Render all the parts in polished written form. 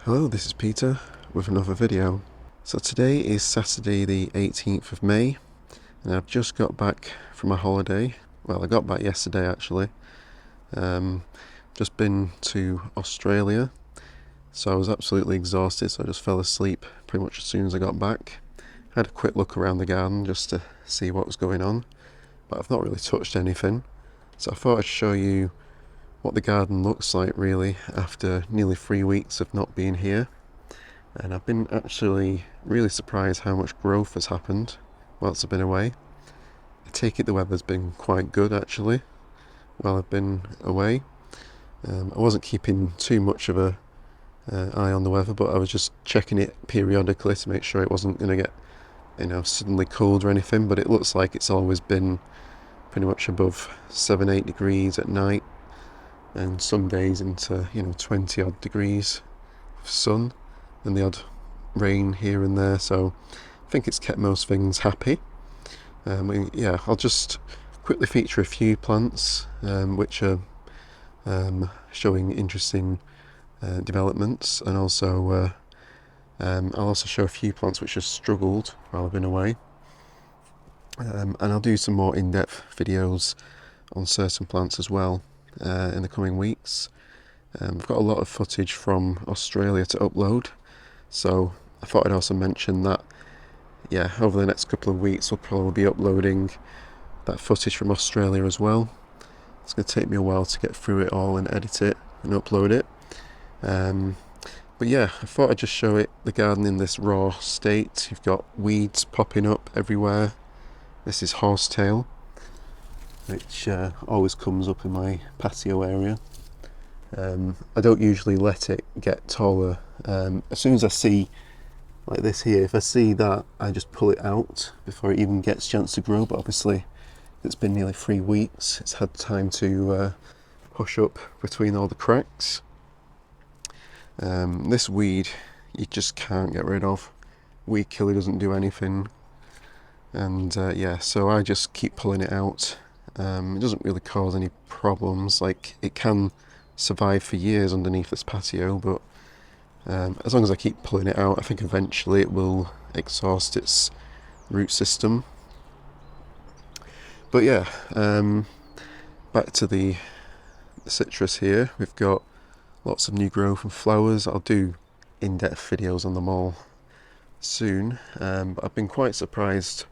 Hello, this is Peter with another video. So today is Saturday the 18th of May and I've just got back from a holiday. Well, I got back yesterday actually. Just been to Australia, so I was absolutely exhausted, so I just fell asleep pretty much as soon as I got back. Had a quick look around the garden just to see what was going on, but I've not really touched anything. So I thought I'd show you what the garden looks like really after nearly 3 weeks of not being here. And I've been actually really surprised how much growth has happened whilst I've been away. I take it the weather's been quite good actually while I've been away. I wasn't keeping too much of a eye on the weather, but I was just checking it periodically to make sure it wasn't going to get suddenly cold or anything, but it looks like it's always been pretty much above 7-8 degrees at night, and some days into 20 odd degrees of sun and the odd rain here and there, so I think it's kept most things happy. I'll just quickly feature a few plants which are showing interesting developments, and also I'll also show a few plants which have struggled while I've been away, and I'll do some more in-depth videos on certain plants as well in the coming weeks. I've got a lot of footage from Australia to upload, so I thought I'd also mention that over the next couple of weeks we'll probably be uploading that footage from Australia as well. It's going to take me a while to get through it all and edit it and upload it. But yeah, I thought I'd just show the garden in this raw state. You've got weeds popping up everywhere. This is horsetail, which always comes up in my patio area. I don't usually let it get taller. As soon as I see, like this here, if I see that, I just pull it out before it even gets a chance to grow. But obviously it's been nearly 3 weeks, it's had time to push up between all the cracks. This weed you just can't get rid of. Weed killer doesn't do anything, and so I just keep pulling it out. It doesn't really cause any problems, like it can survive for years underneath this patio, but as long as I keep pulling it out, I think eventually it will exhaust its root system. But back to the citrus here. We've got lots of new growth and flowers. I'll do in-depth videos on them all soon, but I've been quite surprised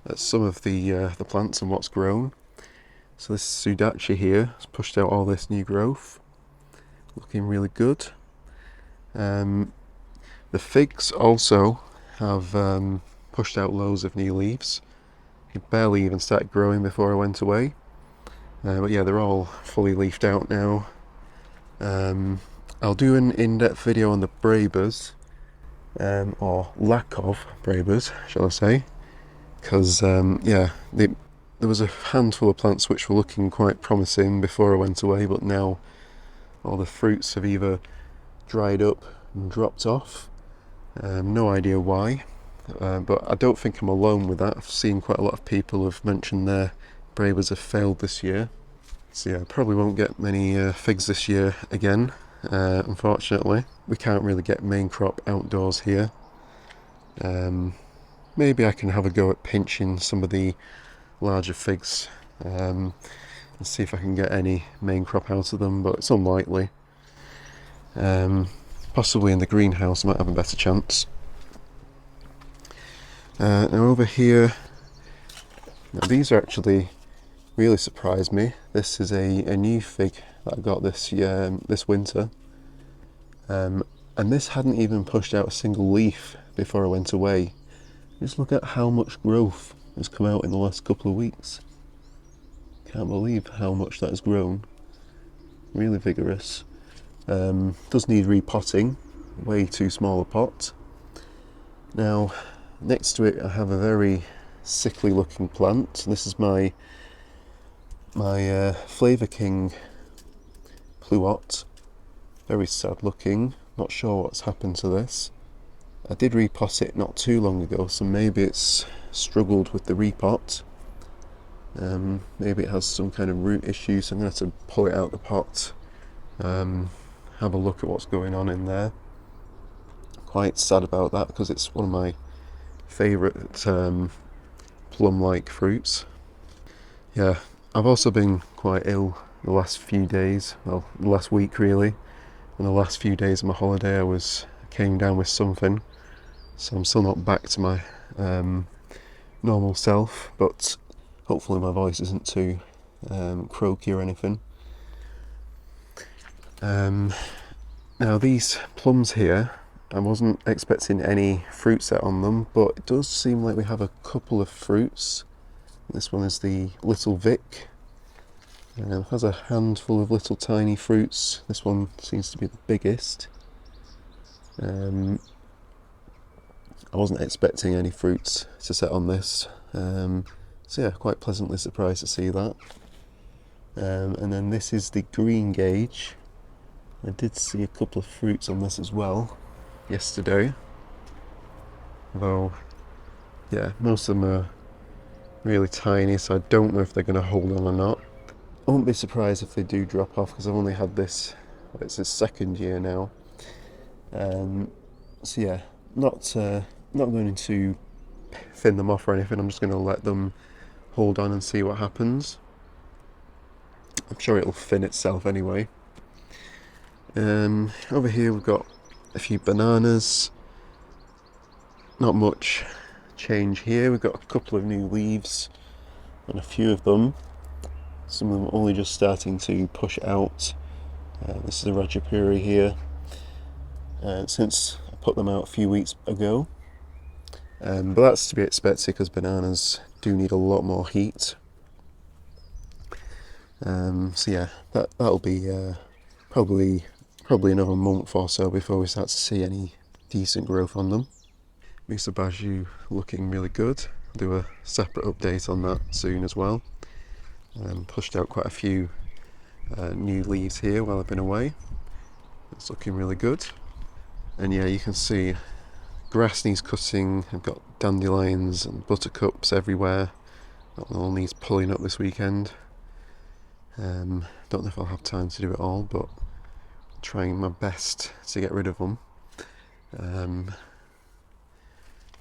at some of the plants and what's grown. So this sudachi here has pushed out all this new growth, looking really good. The figs also have pushed out loads of new leaves. It barely even started growing before I went away. But yeah, they're all fully leafed out now. I'll do an in-depth video on the brabers, or lack of brabers, shall I say, because there was a handful of plants which were looking quite promising before I went away, but now all the fruits have either dried up and dropped off. No idea why, but I don't think I'm alone with that. I've seen quite a lot of people have mentioned their brabers have failed this year. So yeah, I probably won't get many figs this year again, unfortunately. We can't really get main crop outdoors here. Maybe I can have a go at pinching some of the larger figs and see if I can get any main crop out of them, but it's unlikely. Possibly in the greenhouse I might have a better chance. Now over here, now these are actually really surprised me. This is a new fig that I got this winter, and this hadn't even pushed out a single leaf before I went away. Just look at how much growth has come out in the last couple of weeks. Can't believe how much that has grown. Really vigorous. Does need repotting, way too small a pot. Now next to it I have a very sickly looking plant. This is my Flavour King Pluot. Very sad looking, not sure what's happened to this. I did repot it not too long ago, so maybe it's struggled with the repot. Maybe it has some kind of root issue, so I'm going to have to pull it out of the pot, have a look at what's going on in there. quite sad about that because it's one of my favourite plum-like fruits. Yeah, I've also been quite ill the last few days, well, the last week really. And the last few days of my holiday came down with something, so I'm still not back to my normal self, but hopefully my voice isn't too croaky or anything. Now these plums here, I wasn't expecting any fruit set on them, but it does seem like we have a couple of fruits. This one is the Little Vic. It has a handful of little tiny fruits. This one seems to be the biggest. I wasn't expecting any fruits to set on this, so yeah, quite pleasantly surprised to see that. And then this is the green gauge. I did see a couple of fruits on this as well yesterday, though yeah, most of them are really tiny, so I don't know if they're going to hold on or not. I wouldn't be surprised if they do drop off because I've only had this, it's its second year now. So yeah, not going to thin them off or anything. I'm just going to let them hold on and see what happens. I'm sure it'll thin itself anyway. Over here we've got a few bananas. Not much change here. We've got a couple of new leaves on a few of them. Some of them only just starting to push out. This is a Rajapuri here. Since I put them out a few weeks ago. But that's to be expected because bananas do need a lot more heat. So yeah, that'll be probably another month or so before we start to see any decent growth on them. Misa Baju looking really good. I'll do a separate update on that soon as well. Pushed out quite a few new leaves here while I've been away. It's looking really good. And yeah, you can see grass needs cutting. I've got dandelions and buttercups everywhere. That all needs pulling up this weekend. Don't know if I'll have time to do it all, but I'm trying my best to get rid of them.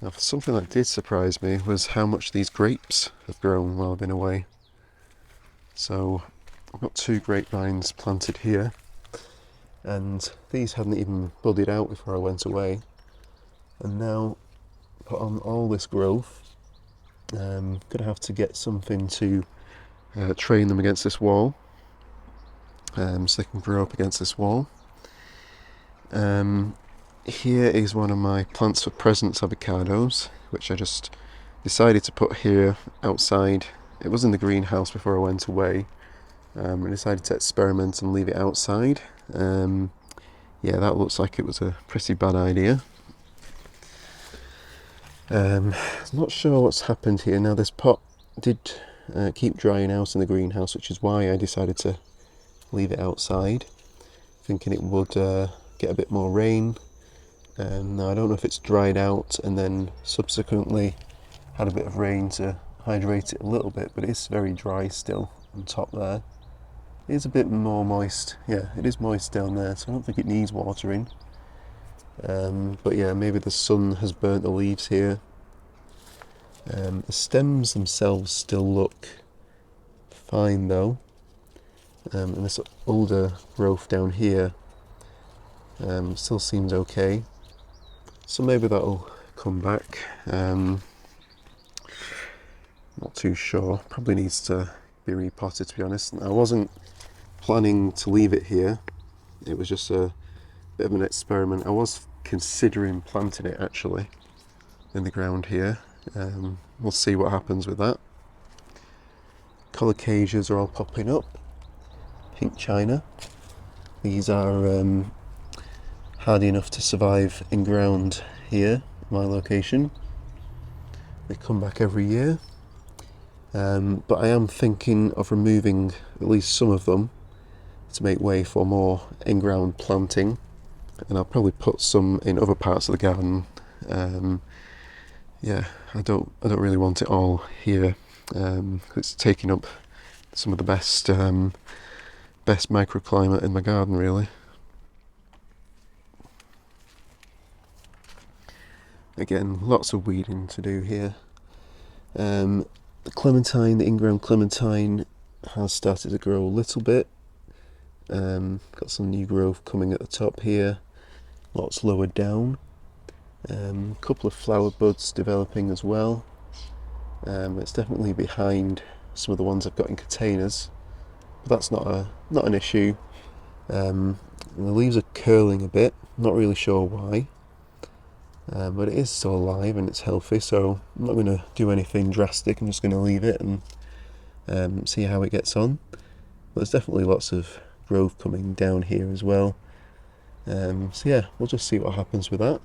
Now, something that did surprise me was how much these grapes have grown while I've been away. So I've got 2 grapevines planted here, and these hadn't even budded out before I went away. And now, put on all this growth, gonna have to get something to train them against this wall, so they can grow up against this wall. Here is one of my plants for presents avocados, which I just decided to put here outside. It was in the greenhouse before I went away. I decided to experiment and leave it outside. Yeah, that looks like it was a pretty bad idea. I'm not sure what's happened here. Now this pot did keep drying out in the greenhouse, which is why I decided to leave it outside, thinking it would get a bit more rain. Now I don't know if it's dried out and then subsequently had a bit of rain to hydrate it a little bit, but it's very dry still on top there. It is a bit more moist. Yeah, it is moist down there, so I don't think it needs watering. But yeah, maybe the sun has burnt the leaves here. The stems themselves still look fine though, and this older growth down here still seems okay. So maybe that'll come back. Not too sure. Probably needs to be repotted, to be honest. I wasn't planning to leave it here. It was just a bit of an experiment. I was considering planting it actually in the ground here. We'll see what happens with that. Colocasias are all popping up. Pink China. These are hardy enough to survive in ground here, my location. They come back every year. But I am thinking of removing at least some of them to make way for more in-ground planting, and I'll probably put some in other parts of the garden. Yeah, I don't really want it all here. It's taking up some of the best microclimate in my garden, really. Again, lots of weeding to do here. The clementine, the in-ground clementine, has started to grow a little bit. Got some new growth coming at the top here, lots lower down. A couple of flower buds developing as well. It's definitely behind some of the ones I've got in containers, but that's not an issue. The leaves are curling a bit, not really sure why, but it is still alive and it's healthy, so I'm not going to do anything drastic. I'm just going to leave it and see how it gets on. But there's definitely lots of growth coming down here as well. So yeah, we'll just see what happens with that.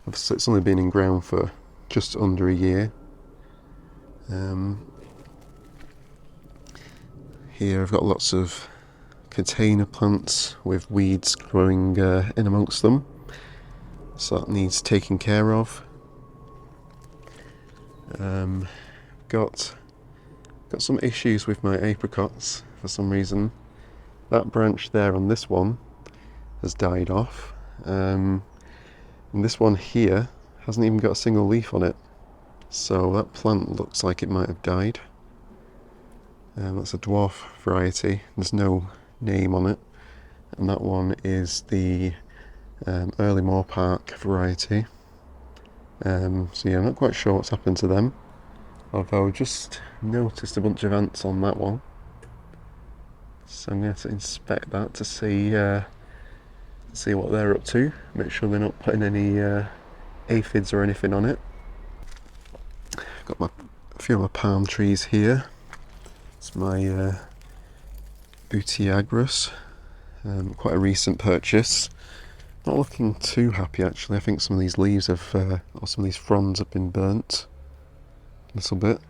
It's only been in ground for just under a year. Here I've got lots of container plants with weeds growing in amongst them, so that needs taking care of. Got some issues with my apricots for some reason. That branch there on this one has died off, and this one here hasn't even got a single leaf on it, so that plant looks like it might have died. That's a dwarf variety, there's no name on it, and that one is the early Moor Park variety. So yeah, I'm not quite sure what's happened to them, although I just noticed a bunch of ants on that one, so I'm going to inspect that to see what they're up to, make sure they're not putting any aphids or anything on it. I've got a few of my palm trees here. It's my Butiagrus, quite a recent purchase. Not looking too happy actually. I think some of these leaves have, or some of these fronds have been burnt a little bit.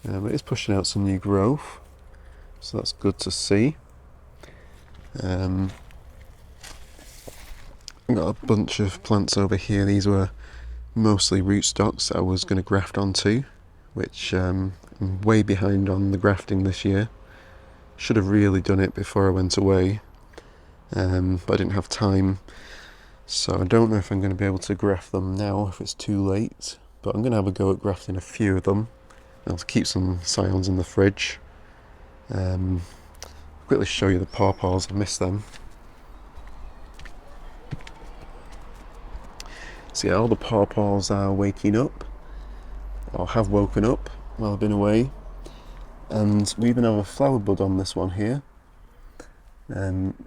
But it's pushing out some new growth, so that's good to see. I've got a bunch of plants over here. These were mostly rootstocks that I was going to graft onto, which I'm way behind on the grafting this year. Should have really done it before I went away, but I didn't have time, so I don't know if I'm going to be able to graft them now if it's too late, but I'm going to have a go at grafting a few of them. I'll keep some scions in the fridge. Quickly show you the pawpaws, I missed them. So yeah, all the pawpaws are waking up, or have woken up while I've been away. And we even have a flower bud on this one here.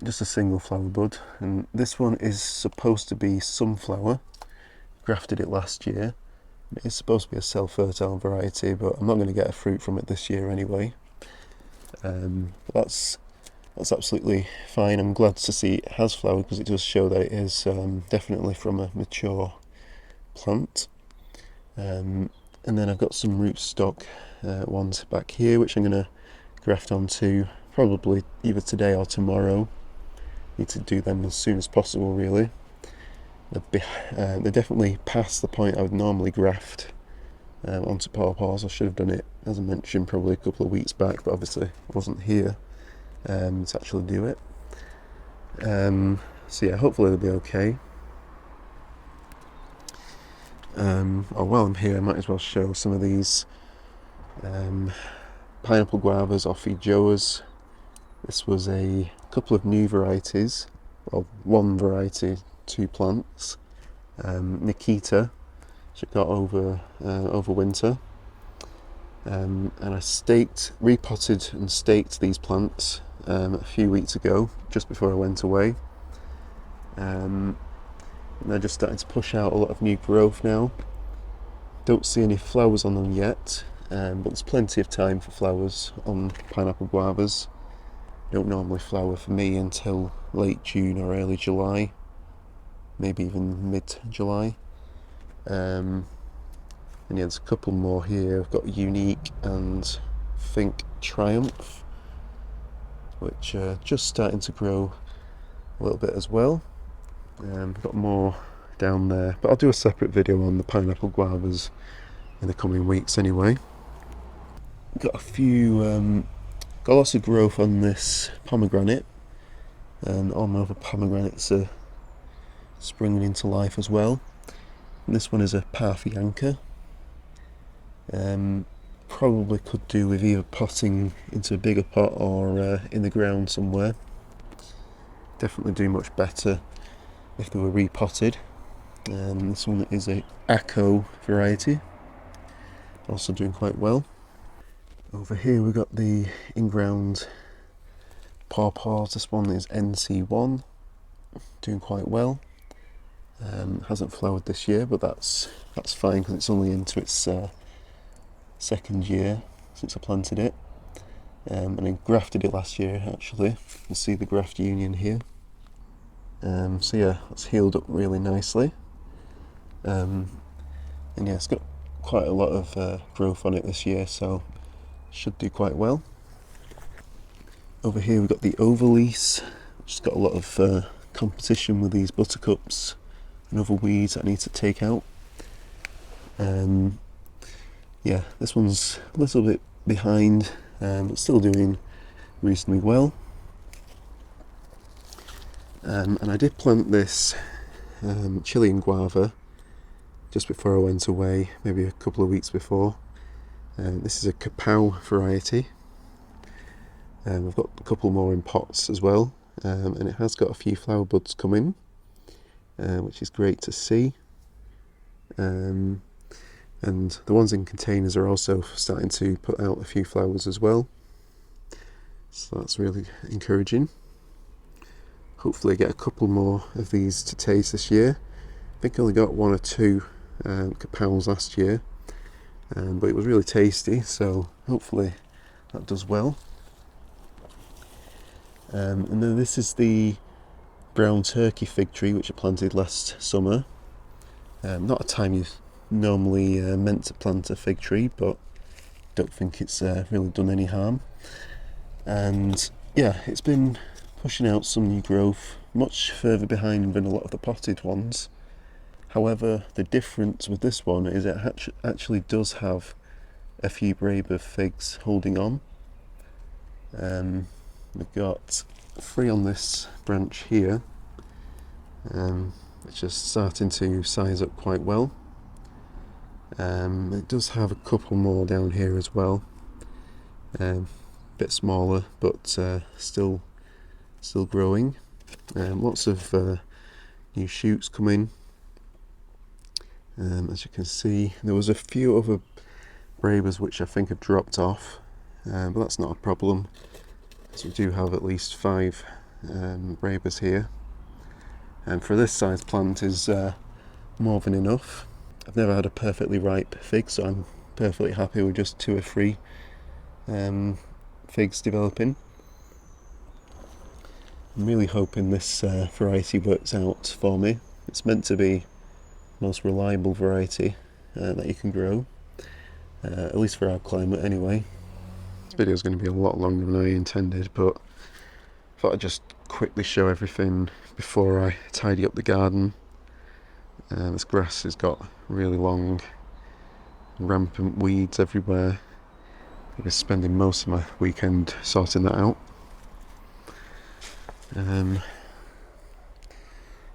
Just a single flower bud. And this one is supposed to be sunflower. Grafted it last year. It is supposed to be a self-fertile variety, but I'm not going to get a fruit from it this year anyway. That's absolutely fine. I'm glad to see it has flowered, because it does show that it is definitely from a mature plant. And then I've got some rootstock ones back here, which I'm going to graft onto probably either today or tomorrow. Need to do them as soon as possible, really. They're definitely past the point I would normally graft onto pawpaws. I should have done it, as I mentioned, probably a couple of weeks back, but obviously I wasn't here to actually do it. So yeah, hopefully they'll be okay. While I'm here, I might as well show some of these pineapple guavas or feijoas. This was a couple of new varieties, well, one variety, two plants. Nikita, which I got over winter, and I repotted and staked these plants a few weeks ago, just before I went away. And they're just starting to push out a lot of new growth now. Don't see any flowers on them yet, but there's plenty of time for flowers on pineapple guavas. Don't normally flower for me until late June or early July, maybe even mid-July. And yeah, there's a couple more here. I've got Unique and Think Triumph, which are just starting to grow a little bit as well. I've got more down there, but I'll do a separate video on the pineapple guavas in the coming weeks anyway. Got lots of growth on this pomegranate, and all my other pomegranates are springing into life as well. And this one is a Parthianca. Probably could do with either potting into a bigger pot or in the ground somewhere. Definitely do much better if they were repotted. This one is a Acco variety, also doing quite well. Over here we've got the in-ground pawpaws. This one is NC1, doing quite well. Hasn't flowered this year, but that's fine because it's only into its second year since I planted it. And I grafted it last year actually. You can see the graft union here. So yeah, it's healed up really nicely. And yeah, it's got quite a lot of growth on it this year, so should do quite well. Over here we've got the Overlease, which has got a lot of competition with these buttercups and other weeds that I need to take out. Yeah, this one's a little bit behind, but still doing reasonably well. And I did plant this Chilean guava just before I went away, maybe a couple of weeks before. This is a Kapow variety. I've got a couple more in pots as well, and it has got a few flower buds coming, which is great to see. And the ones in containers are also starting to put out a few flowers as well, so that's really encouraging. Hopefully get a couple more of these to taste this year. I think I only got one or two Kapows last year, but it was really tasty, so hopefully that does well. And then this is the brown turkey fig tree which I planted last summer. Not a time you normally meant to plant a fig tree, but don't think it's really done any harm. And yeah, it's been pushing out some new growth, much further behind than a lot of the potted ones. However, the difference with this one is it actually does have a few brave of figs holding on. We've got 3 on this branch here, which is starting to size up quite well. It does have a couple more down here as well, a bit smaller, but still growing. Lots of new shoots coming. As you can see, there was a few other bravas which I think have dropped off, but that's not a problem, because we do have at least 5 bravas here, and for this size plant is more than enough. I've never had a perfectly ripe fig, so I'm perfectly happy with just 2 or 3 figs developing. I'm really hoping this variety works out for me. It's meant to be the most reliable variety that you can grow, at least for our climate anyway. This video is going to be a lot longer than I intended, but I thought I'd just quickly show everything before I tidy up the garden. This grass has got really long, rampant weeds everywhere. I was spending most of my weekend sorting that out.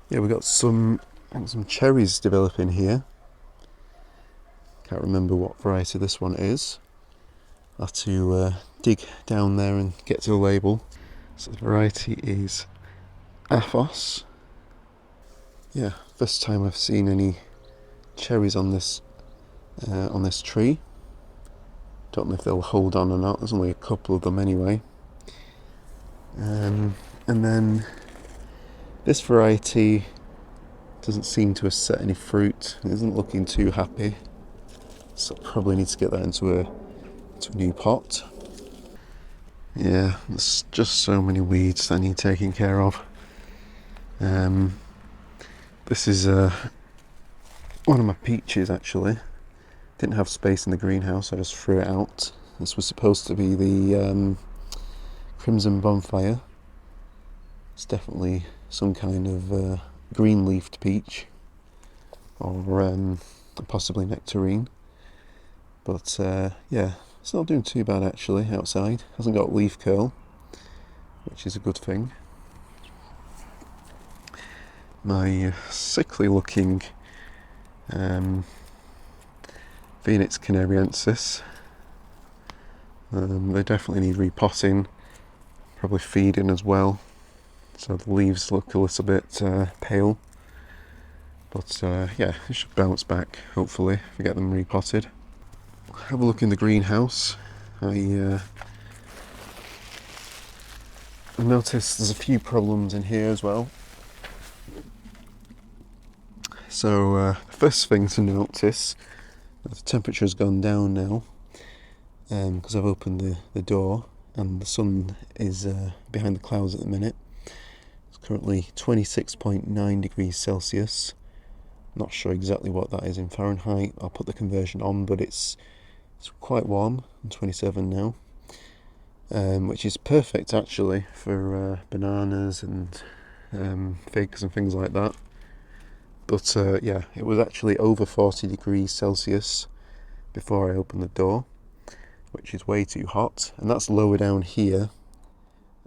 Yeah, we've got some cherries developing here. Can't remember what variety this one is. I'll have to dig down there and get to the label. So the variety is Athos. Yeah, first time I've seen any cherries on this tree. Don't know if they'll hold on or not. There's only a couple of them anyway. And then this variety doesn't seem to have set any fruit. It isn't looking too happy, so probably need to get that into a new pot. Yeah, there's just so many weeds that need taking care of. This is one of my peaches actually. Didn't have space in the greenhouse, I just threw it out. This was supposed to be the Crimson Bonfire. It's definitely some kind of green-leafed peach, or possibly nectarine. But yeah, it's not doing too bad actually outside. Hasn't got leaf curl, which is a good thing. my sickly looking Phoenix canariensis. They definitely need repotting, probably feeding as well, so the leaves look a little bit pale, but yeah, it should bounce back hopefully if we get them repotted. Have a look in the greenhouse. I noticed there's a few problems in here as well. So the first thing to notice, the temperature has gone down now because I've opened the door and the sun is behind the clouds at the minute. It's currently 26.9 degrees Celsius. Not sure exactly what that is in Fahrenheit. I'll put the conversion on, but it's quite warm. I'm 27 now, which is perfect actually for bananas and figs and things like that. But yeah, it was actually over 40 degrees Celsius before I opened the door, which is way too hot, and that's lower down here.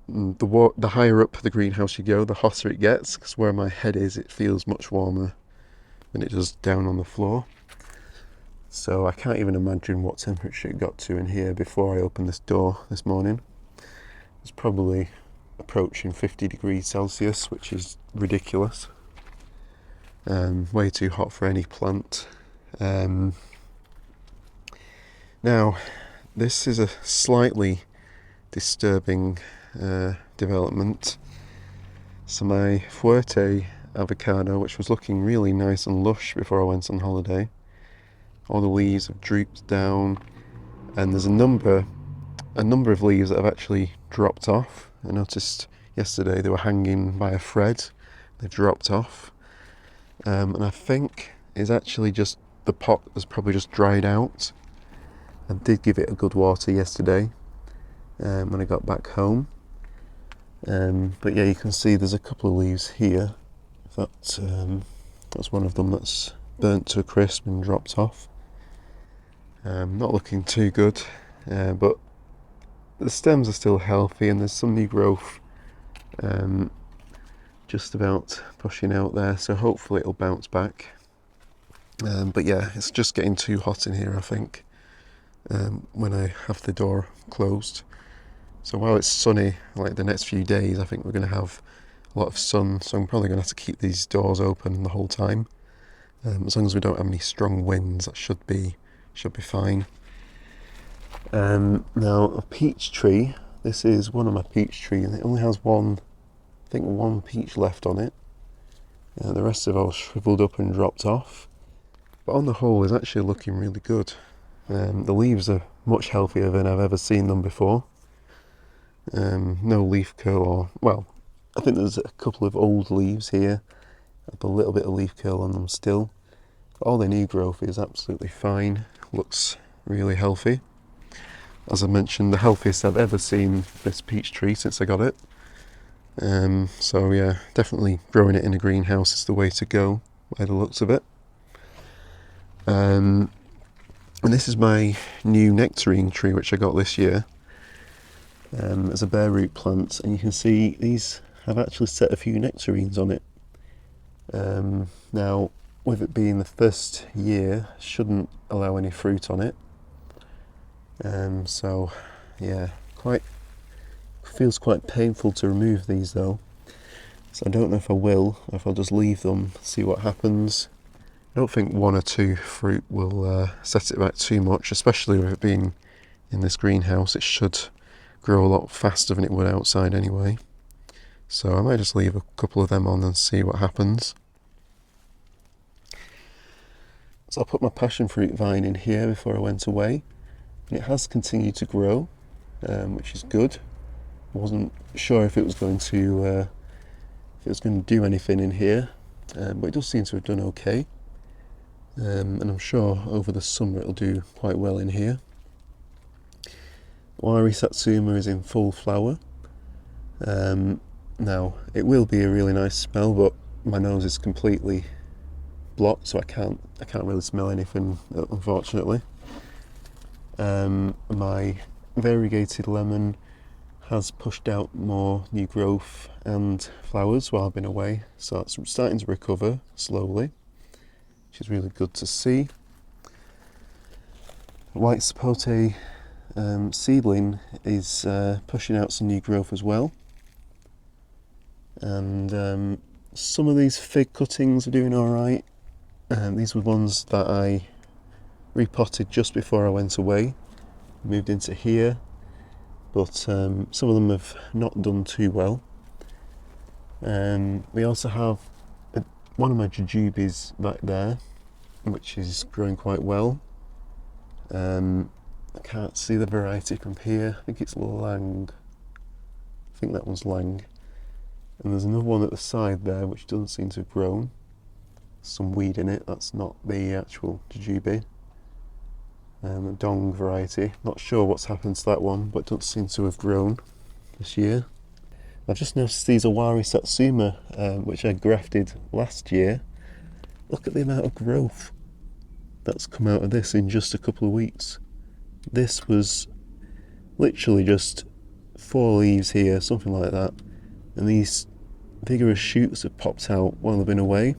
The higher up the greenhouse you go, the hotter it gets, because where my head is, it feels much warmer than it does down on the floor. So I can't even imagine what temperature it got to in here before I opened this door this morning. It's probably approaching 50 degrees Celsius, which is ridiculous. Way too hot for any plant. Now, this is a slightly disturbing development. So my Fuerte avocado, which was looking really nice and lush before I went on holiday, all the leaves have drooped down, and there's a number of leaves that have actually dropped off. I noticed yesterday they were hanging by a thread. They've dropped off, and I think it's actually just the pot has probably just dried out. I did give it a good water yesterday when I got back home, but yeah, you can see there's a couple of leaves here. That's one of them that's burnt to a crisp and dropped off. Not looking too good, but the stems are still healthy and there's some new growth just about pushing out there, so hopefully it'll bounce back. But yeah, it's just getting too hot in here, I think, when I have the door closed. So while it's sunny, like the next few days, I think we're going to have a lot of sun, so I'm probably going to have to keep these doors open the whole time. As long as we don't have any strong winds, that should be fine. Now, a peach tree. This is one of my peach trees, and it only has one peach left on it. The rest have all shriveled up and dropped off. But on the whole, it's actually looking really good. The leaves are much healthier than I've ever seen them before. No leaf curl, or, well, I think there's a couple of old leaves here. A little bit of leaf curl on them still. But all the new growth is absolutely fine. Looks really healthy. As I mentioned, the healthiest I've ever seen this peach tree since I got it. So yeah, definitely growing it in a greenhouse is the way to go, by the looks of it. And this is my new nectarine tree, which I got this year. As a bare root plant, and you can see these have actually set a few nectarines on it. Now, with it being the first year, shouldn't allow any fruit on it. So yeah, feels quite painful to remove these though. So I don't know if I will, or if I'll just leave them, see what happens. I don't think one or two fruit will set it back too much, especially with it being in this greenhouse. It should grow a lot faster than it would outside anyway. So I might just leave a couple of them on and see what happens. So I put my passion fruit vine in here before I went away, and it has continued to grow, which is good. I wasn't sure if it was going to do anything in here, but it does seem to have done okay. And I'm sure over the summer it'll do quite well in here. Wari Satsuma is in full flower. Now, it will be a really nice smell, but my nose is completely blocked, so I can't really smell anything, unfortunately. My variegated lemon has pushed out more new growth and flowers while I've been away, so it's starting to recover slowly, which is really good to see. White sapote seedling is pushing out some new growth as well, and some of these fig cuttings are doing alright. These were ones that I repotted just before I went away, moved into here, but some of them have not done too well. We also have one of my jujubes back there, which is growing quite well. I can't see the variety from here. I think it's Lang. I think that one's Lang. And there's another one at the side there which doesn't seem to have grown. Some weed in it, that's not the actual jujube. A Dong variety. Not sure what's happened to that one, but it doesn't seem to have grown this year. I've just noticed these Awari Satsuma, which I grafted last year. Look at the amount of growth that's come out of this in just a couple of weeks. This was literally just 4 leaves here, something like that, and these vigorous shoots have popped out while I've been away.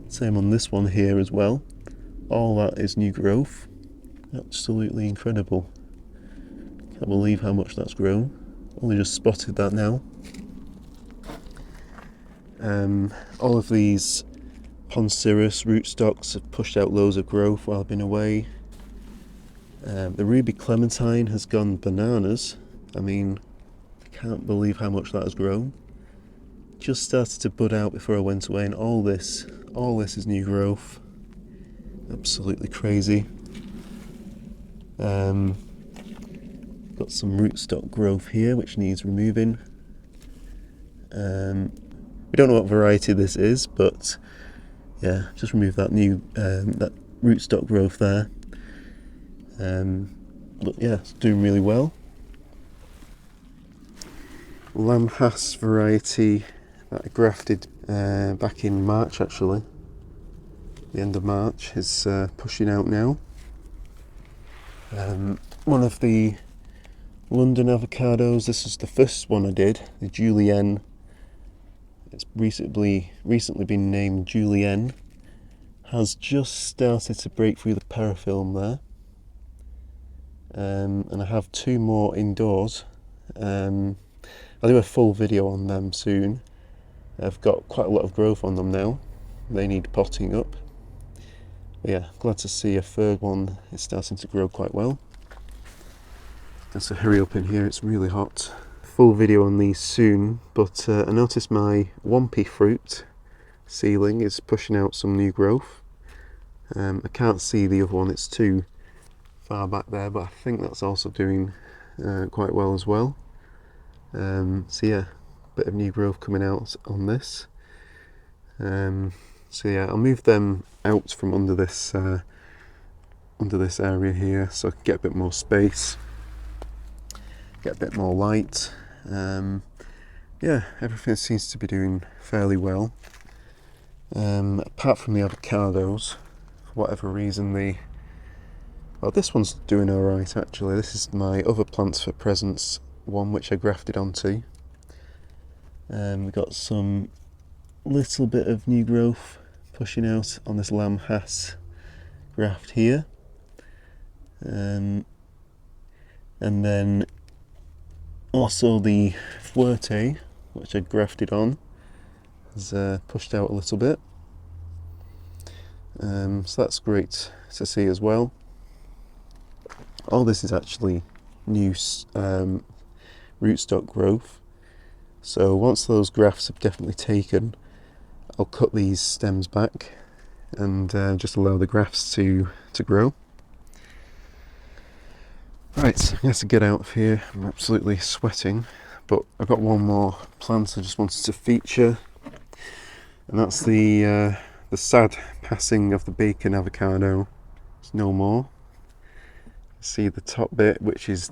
Same on this one here as well. All that is new growth. Absolutely incredible. Can't believe how much that's grown. Only just spotted that now. All of these Poncirus rootstocks have pushed out loads of growth while I've been away. The Ruby Clementine has gone bananas. I mean, I can't believe how much that has grown. Just started to bud out before I went away, and all this is new growth. Absolutely crazy. Got some rootstock growth here which needs removing. We don't know what variety this is, but yeah, just remove that new that rootstock growth there. But yeah, it's doing really well. Lamhas variety that I grafted back in March, actually, the end of March, is pushing out now. One of the London avocados, this is the first one I did, the Julienne. It's recently been named Julienne. Has just started to break through the parafilm there. And I have 2 more indoors. I'll do a full video on them soon. I've got quite a lot of growth on them now. They need potting up. But yeah, glad to see a third one is starting to grow quite well. Just to hurry up in here, it's really hot. Full video on these soon, but I noticed my Wampy fruit seedling is pushing out some new growth. I can't see the other one, it's too far back there, but I think that's also doing quite well as well. So yeah, bit of new growth coming out on this. So yeah, I'll move them out from under this area here, so I can get a bit more space, get a bit more light. Yeah, everything seems to be doing fairly well. Apart from the avocados, for whatever reason, well, this one's doing alright actually. This is my other plants for presents one which I grafted onto. We've got some little bit of new growth pushing out on this Lamhas graft here. And then also the Fuerte, which I grafted on, has pushed out a little bit. So that's great to see as well. All this is actually new rootstock growth. So once those grafts have definitely taken, I'll cut these stems back and just allow the grafts to grow. Right, I have to get out of here. I'm absolutely sweating, but I've got one more plant I just wanted to feature, and that's the sad passing of the bacon avocado. It's no more. See the top bit, which is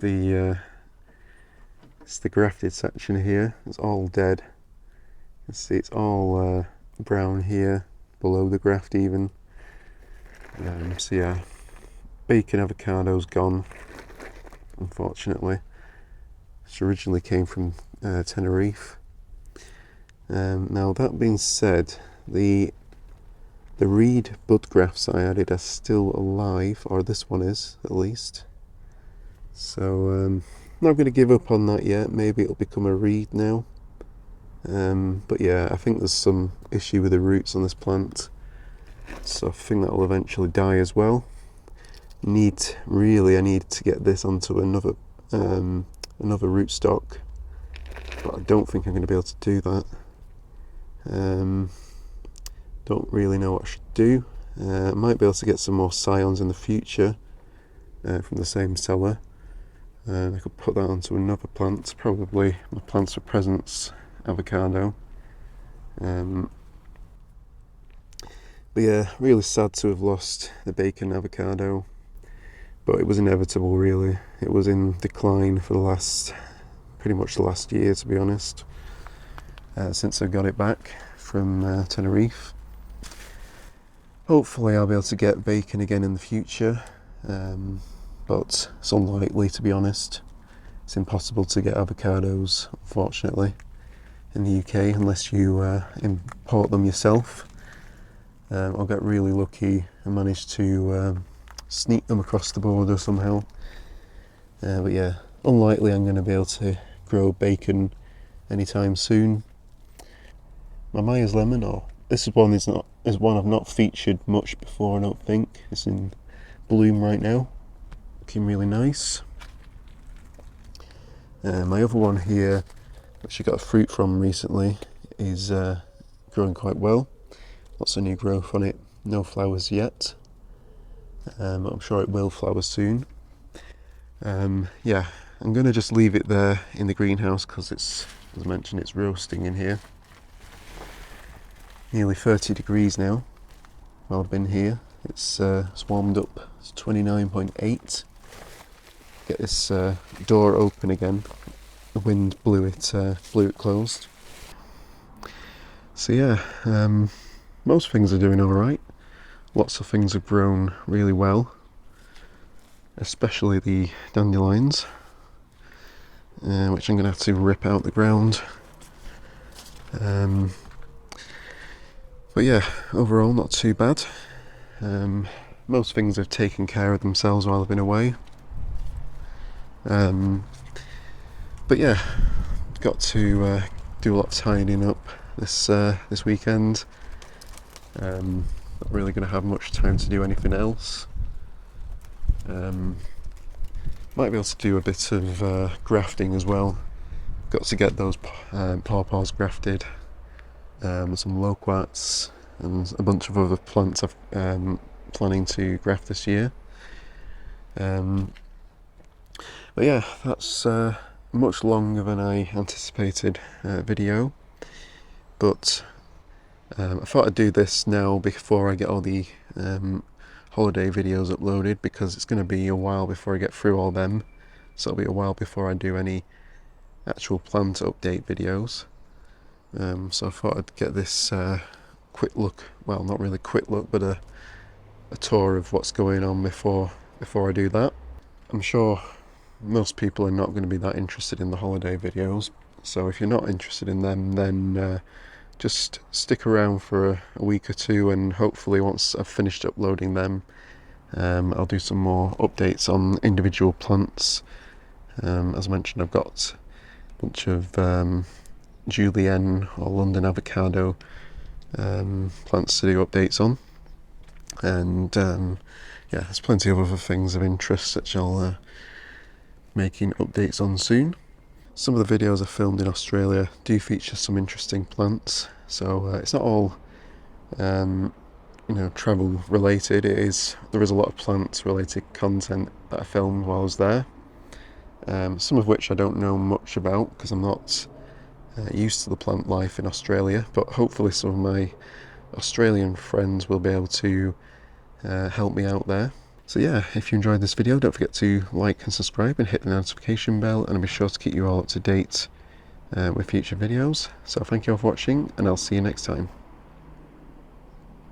it's the grafted section here. It's all dead. You can see it's all brown here, below the graft even. So yeah, bacon avocado's gone, unfortunately. which originally came from Tenerife. Now that being said, the reed bud grafts I added are still alive, or this one is at least. So not going to give up on that yet. Maybe it'll become a reed now. But yeah, I think there's some issue with the roots on this plant, so I think that will eventually die as well. I need to get this onto another rootstock, but I don't think I'm going to be able to do that. Don't really know what I should do. I might be able to get some more scions in the future from the same seller. I could put that onto another plant, probably my plants for presents avocado. But yeah, really sad to have lost the bacon avocado, but it was inevitable really. It was in decline for pretty much the last year, to be honest, since I got it back from Tenerife. Hopefully I'll be able to get bacon again in the future, but it's unlikely, to be honest. It's impossible to get avocados, unfortunately, in the UK unless you import them yourself. I'll get really lucky and manage to sneak them across the border somehow. But yeah, unlikely I'm going to be able to grow bacon anytime soon. My Myers lemon, this one is one I've not featured much before, I don't think. It's in bloom right now, looking really nice. My other one here, which I got fruit from recently, is growing quite well. Lots of new growth on it, no flowers yet. I'm sure it will flower soon. Yeah, I'm going to just leave it there in the greenhouse because it's, as I mentioned, it's roasting in here. Nearly 30 degrees now while I've been here. It's warmed up, it's 29.8. Get this door open again. The wind blew it closed. So yeah, most things are doing alright. Lots of things have grown really well, especially the dandelions, which I'm going to have to rip out the ground. But yeah, overall not too bad. Most things have taken care of themselves while I've been away. But yeah, got to do a lot of tidying up this weekend. Not really going to have much time to do anything else. Might be able to do a bit of grafting as well. Got to get those pawpaws grafted, some loquats and a bunch of other plants I'm planning to graft this year. But yeah, that's much longer than I anticipated video, but I thought I'd do this now before I get all the holiday videos uploaded, because it's going to be a while before I get through all them, so it'll be a while before I do any actual plant update videos. So I thought I'd get this quick look, well, not really quick look, but a tour of what's going on before I do that. I'm sure most people are not going to be that interested in the holiday videos, so if you're not interested in them, then just stick around for a week or two, and hopefully once I've finished uploading them, I'll do some more updates on individual plants. As I mentioned, I've got a bunch of Julienne or London avocado plants to do updates on, and yeah, there's plenty of other things of interest that I'll making updates on soon. Some of the videos I filmed in Australia do feature some interesting plants, so it's not all travel related. There is a lot of plant related content that I filmed while I was there, some of which I don't know much about because I'm not used to the plant life in Australia, but hopefully some of my Australian friends will be able to help me out there. So yeah, if you enjoyed this video, don't forget to like and subscribe and hit the notification bell, and I'll be sure to keep you all up to date with future videos. So thank you all for watching, and I'll see you next time.